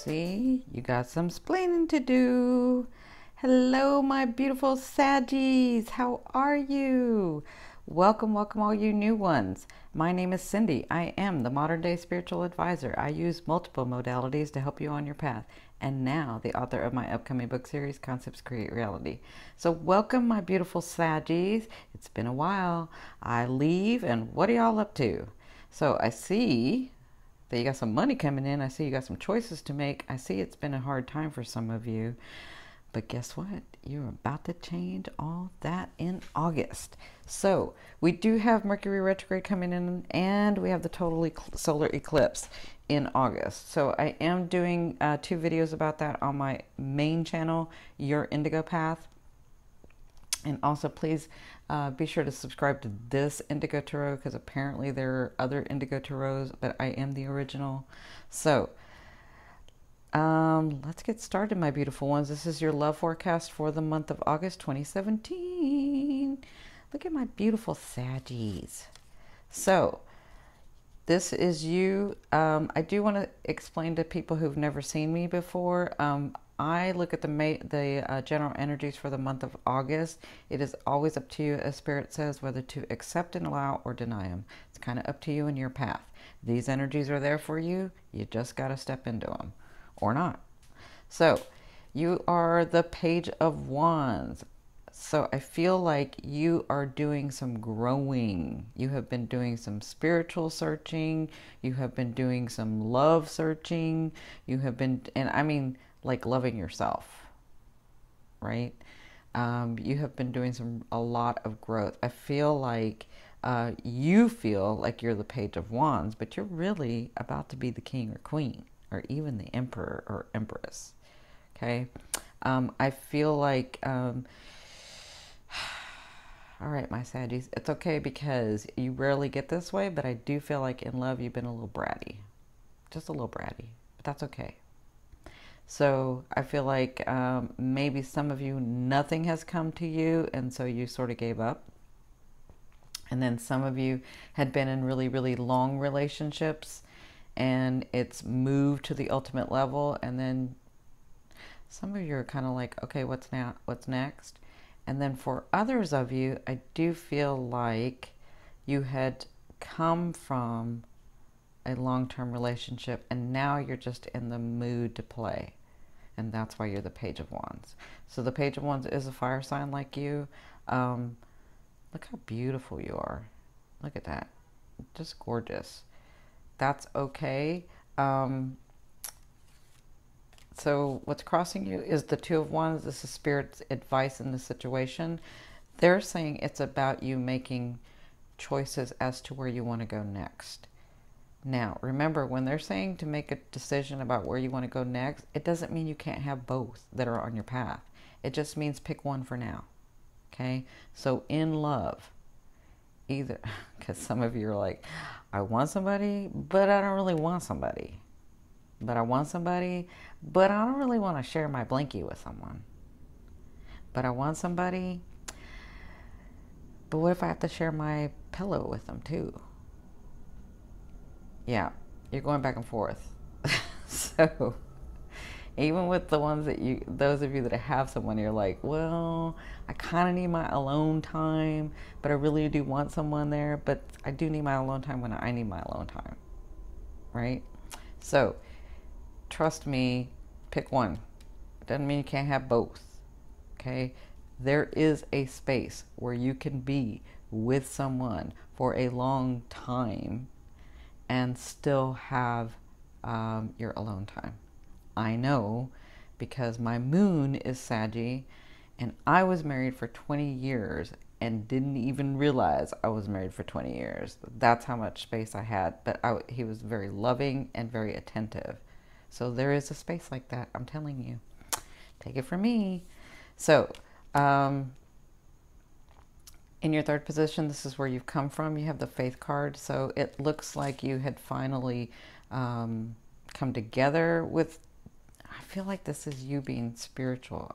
see, you got some splaining to do. Hello, my beautiful Saggies. How are you? Welcome, welcome, all you new ones. My name is Cindy. I am the modern day spiritual advisor. I use multiple modalities to help you on your path. And now, the author of my upcoming book series, Concepts Create Reality. So, welcome, my beautiful Saggies. It's been a while. I leave, and what are y'all up to? So, I see that you got some money coming in. I see you got some choices to make. I see it's been a hard time for some of you. But guess what? You're about to change all that in August. So we do have Mercury retrograde coming in, and we have the total solar eclipse in August. So I am doing 2 videos about that on my main channel, Your Indigo Path. And also, please be sure to subscribe to this Indigo Tarot, because apparently there are other Indigo Tarots, but I am the original. So let's get started, my beautiful ones. This is your love forecast for the month of August 2017. Look at my beautiful Saggies. So this is you. I do want to explain to people who've never seen me before. I look at the general energies for the month of August. It is always up to you, as Spirit says, whether to accept and allow or deny them. It's kind of up to you and your path. These energies are there for you. You just got to step into them. Or not. So you are the Page of Wands. So I feel like you are doing some growing. You have been doing some spiritual searching. You have been doing some love searching. You have been, and I mean like loving yourself, right? You have been doing a lot of growth. I feel like you feel like you're the Page of Wands, but you're really about to be the king or queen, or even the emperor or empress. Okay. I feel like, all right, my Saggies, it's okay, because you rarely get this way, but I do feel like in love, you've been a little bratty, just a little bratty, but that's okay. So I feel like maybe some of you, nothing has come to you, and so you sort of gave up. And then some of you had been in really, really long relationships, and it's moved to the ultimate level, and then some of you are kind of like, okay, what's next? And then for others of you, I do feel like you had come from a long-term relationship, and now you're just in the mood to play, and that's why you're the Page of Wands. So the Page of Wands is a fire sign like you. Look how beautiful you are. Look at that, just gorgeous. That's okay. So what's crossing you is the Two of Wands. This is Spirit's advice in this situation. They're saying it's about you making choices as to where you want to go next. Now, remember, when they're saying to make a decision about where you want to go next, it doesn't mean you can't have both that are on your path. It just means pick one for now. Okay? So in love, either, because some of you are like, I want somebody, but I don't really want somebody. But I want somebody, but I don't really want to share my blankie with someone. But I want somebody, but what if I have to share my pillow with them too? Yeah, you're going back and forth. So even with the ones that those of you that have someone, you're like, well, I kind of need my alone time, but I really do want someone there, but I do need my alone time when I need my alone time, right? So trust me, pick one. It doesn't mean you can't have both, okay? There is a space where you can be with someone for a long time and still have your alone time. I know, because my moon is Saggy, and I was married for 20 years and didn't even realize I was married for 20 years. That's how much space I had. But he was very loving and very attentive. So there is a space like that, I'm telling you. Take it from me. So, in your third position, this is where you've come from. You have the Faith card. So it looks like you had finally come together with, I feel like this is you being spiritual.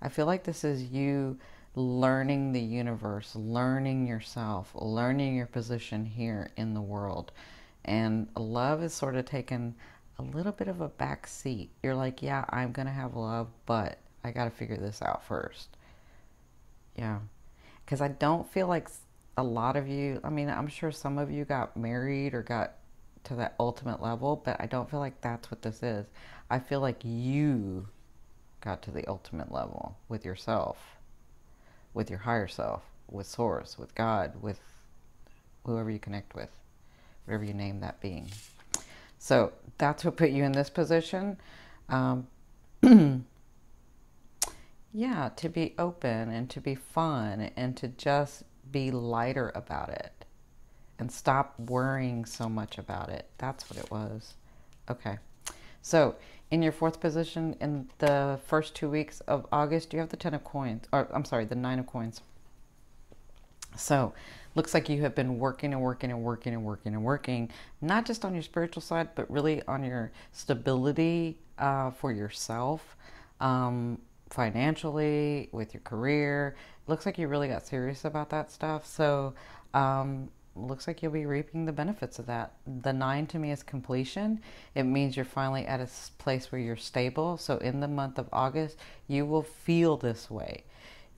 I feel like this is you learning the universe, learning yourself, learning your position here in the world. And love is sort of taken a little bit of a back seat. You're like, yeah, I'm going to have love, but I got to figure this out first. Yeah. Because I don't feel like a lot of you, I mean, I'm sure some of you got married or got to that ultimate level, but I don't feel like that's what this is. I feel like you got to the ultimate level with yourself, with your higher self, with Source, with God, with whoever you connect with, whatever you name that being. So that's what put you in this position. Yeah, to be open and to be fun and to just be lighter about it and stop worrying so much about it. That's what it was. Okay. So in your fourth position in the first 2 weeks of August, you have the 10 of coins, or I'm sorry, the 9 of coins. So looks like you have been working and working and working and working and working, not just on your spiritual side, but really on your stability for yourself, financially, with your career. Looks like you really got serious about that stuff. So looks like you'll be reaping the benefits of that. The 9 to me is completion. It means you're finally at a place where you're stable. So in the month of August, you will feel this way.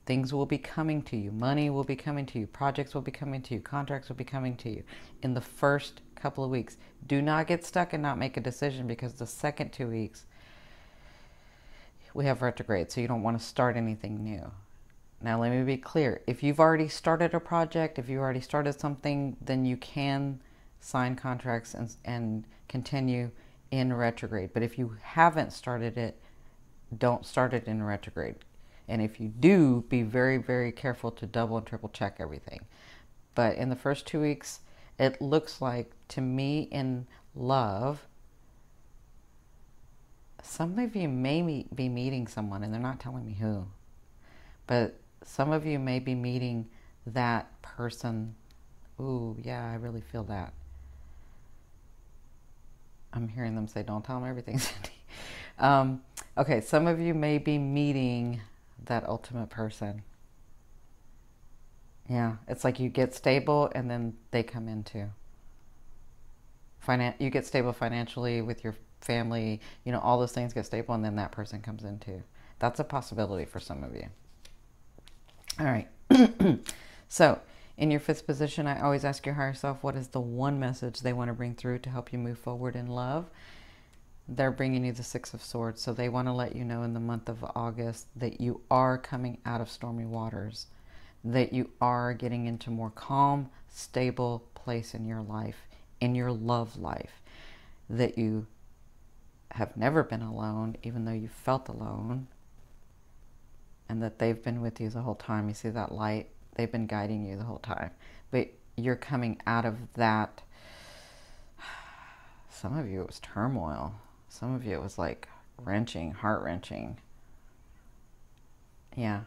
Things will be coming to you. Money will be coming to you. Projects will be coming to you. Contracts will be coming to you in the first couple of weeks. Do not get stuck and not make a decision, because the second 2 weeks we have retrograde, so you don't want to start anything new. Now let me be clear. If you've already started a project, if you already started something, then you can sign contracts and continue in retrograde. But if you haven't started it, don't start it in retrograde. And if you do, be very, very careful to double and triple check everything. But in the first 2 weeks, it looks like, to me, in love, some of you may be meeting someone, and they're not telling me who. But some of you may be meeting that person. Ooh, yeah, I really feel that. I'm hearing them say, don't tell them everything, Cindy. Okay, some of you may be meeting that ultimate person. Yeah, it's like you get stable and then they come into. You get stable financially with your family, you know, all those things get stable, and then that person comes into. That's a possibility for some of you. All right. So in your fifth position, I always ask your higher self, what is the one message they want to bring through to help you move forward in love? They're bringing you the 6 of Swords. So they want to let you know in the month of August that you are coming out of stormy waters, that you are getting into more calm, stable place in your life, in your love life, that you have never been alone, even though you felt alone, and that they've been with you the whole time. You see that light? They've been guiding you the whole time. But you're coming out of that. Some of you, it was turmoil. Some of you, it was like wrenching, heart-wrenching. Yeah.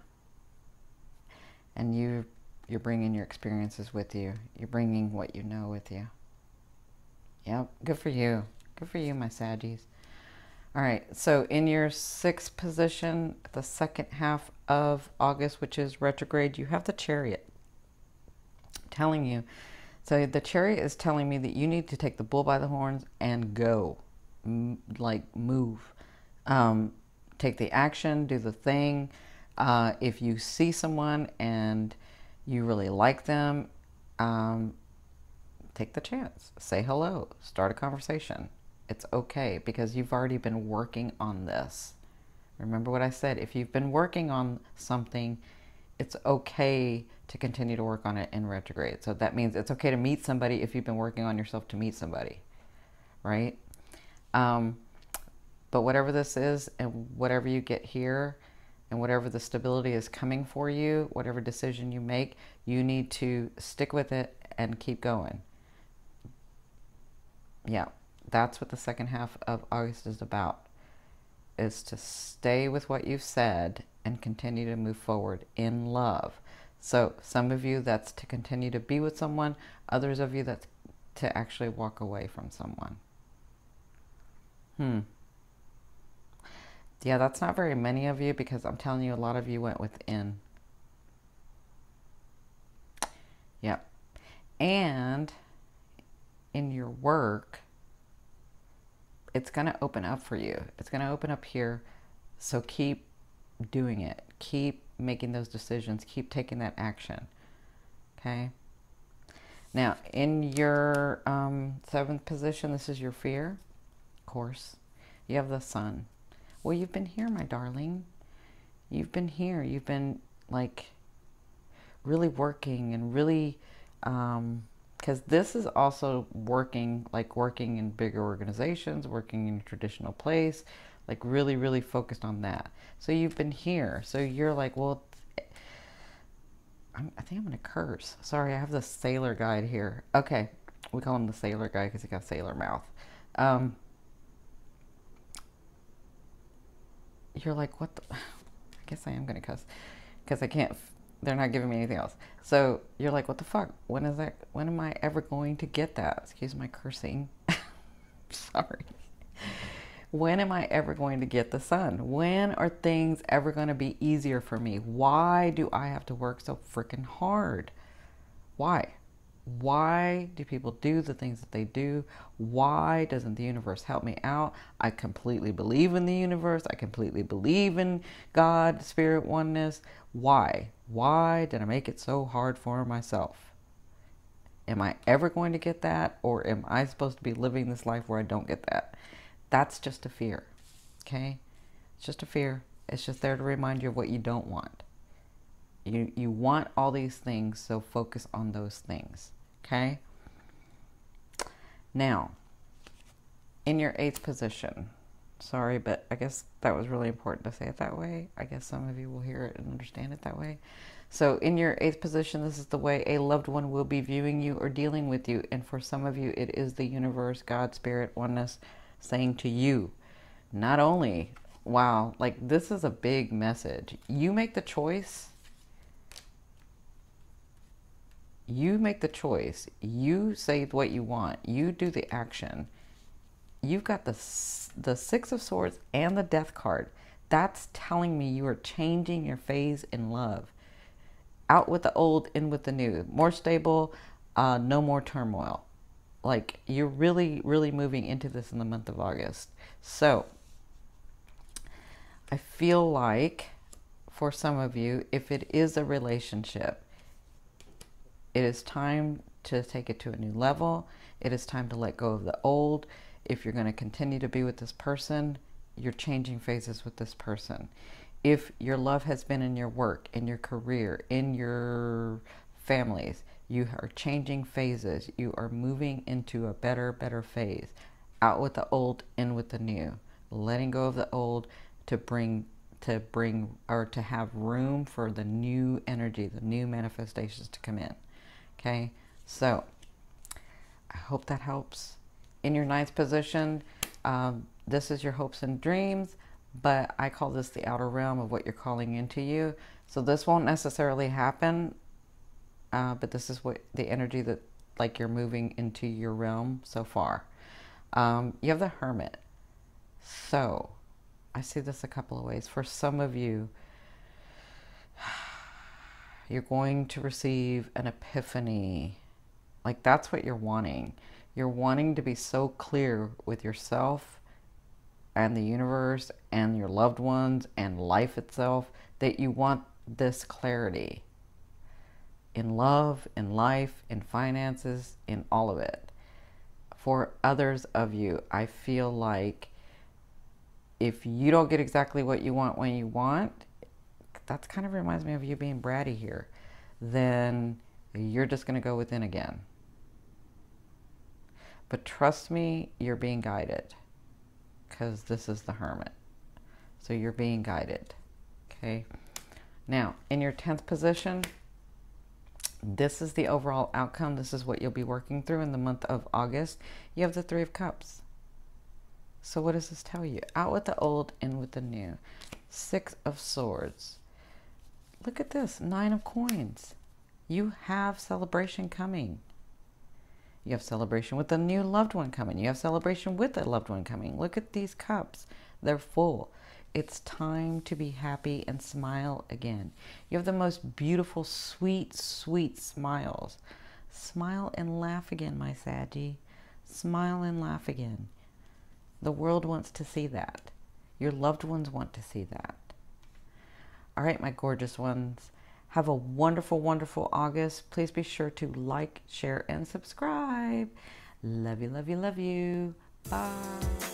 And you're bringing your experiences with you. You're bringing what you know with you. Yep, good for you. Good for you, my Saggies. All right, so in your sixth position, the second half of August, which is retrograde, you have the Chariot. I'm telling you. So the Chariot is telling me that you need to take the bull by the horns and go. Like, move. Take the action, do the thing. If you see someone and you really like them, take the chance. Say hello. Start a conversation. It's okay, because you've already been working on this. Remember what I said. If you've been working on something, it's okay to continue to work on it in retrograde. So that means it's okay to meet somebody if you've been working on yourself to meet somebody, right? But whatever this is, and whatever you get here, and whatever the stability is coming for you, whatever decision you make, you need to stick with it and keep going. Yeah, that's what the second half of August is about, is to stay with what you've said and continue to move forward in love. So some of you, that's to continue to be with someone. Others of you, that's to actually walk away from someone. Yeah, that's not very many of you, because I'm telling you, a lot of you went within. Yep. And in your work, it's going to open up for you. It's going to open up here. So keep doing it. Keep making those decisions. Keep taking that action. Okay. Now, in your 7th position, this is your fear. Of course, you have the Sun. Well, you've been here, my darling. You've been here. You've been like really working and really, because this is also working, like working in bigger organizations, working in a traditional place, like really, really focused on that. So you've been here. So you're like, well, I think I'm going to curse. Sorry, I have the sailor guide here. Okay, we call him the sailor guy because he got sailor mouth. You're like, what the... I guess I am going to cuss because I can't... They're not giving me anything else. So you're like, what the fuck? When is that? When am I ever going to get that? Excuse my cursing. Sorry. When am I ever going to get the Sun? When are things ever going to be easier for me? Why do I have to work so freaking hard? Why? Why do people do the things that they do? Why doesn't the universe help me out? I completely believe in the universe. I completely believe in God, spirit, oneness. Why? Why did I make it so hard for myself? Am I ever going to get that? Or am I supposed to be living this life where I don't get that? That's just a fear, okay? It's just a fear. It's just there to remind you of what you don't want. You want all these things, so focus on those things, okay? Now, in your 8th position, sorry, but I guess that was really important to say it that way. I guess some of you will hear it and understand it that way. So in your 8th position, this is the way a loved one will be viewing you or dealing with you. And for some of you, it is the universe, God, spirit, oneness, saying to you, not only, wow, like this is a big message. You make the choice. You make the choice. You say what you want. You do the action. You've got the 6 of Swords and the Death card. That's telling me you are changing your phase in love. Out with the old, in with the new. More stable, no more turmoil. Like, you're really, really moving into this in the month of August. So, I feel like, for some of you, if it is a relationship, it is time to take it to a new level. It is time to let go of the old. If you're going to continue to be with this person, you're changing phases with this person. If your love has been in your work, in your career, in your families, you are changing phases. You are moving into a better phase. Out with the old, in with the new. Letting go of the old to bring or to have room for the new energy, the new manifestations to come in. Okay, so I hope that helps. In your 9th position, this is your hopes and dreams, but I call this the outer realm of what you're calling into you. So this won't necessarily happen, but this is what the energy that like you're moving into your realm so far. You have the Hermit. So I see this a couple of ways. For some of you, you're going to receive an epiphany. Like that's what you're wanting. You're wanting to be so clear with yourself and the universe and your loved ones and life itself that you want this clarity in love, in life, in finances, in all of it. For others of you, I feel like if you don't get exactly what you want when you want, that kind of reminds me of you being bratty here, then you're just going to go within again. But trust me, you're being guided because this is the Hermit. So you're being guided. Okay. Now, in your 10th position, this is the overall outcome. This is what you'll be working through in the month of August. You have the 3 of Cups. So what does this tell you? Out with the old, in with the new. 6 of Swords. Look at this, 9 of Coins. You have celebration coming. You have celebration with a new loved one coming. You have celebration with a loved one coming. Look at these cups. They're full. It's time to be happy and smile again. You have the most beautiful, sweet, sweet smiles. Smile and laugh again, my Saggy. Smile and laugh again. The world wants to see that. Your loved ones want to see that. All right, my gorgeous ones. Have a wonderful, wonderful August. Please be sure to like, share, and subscribe. Love you, love you, love you. Bye.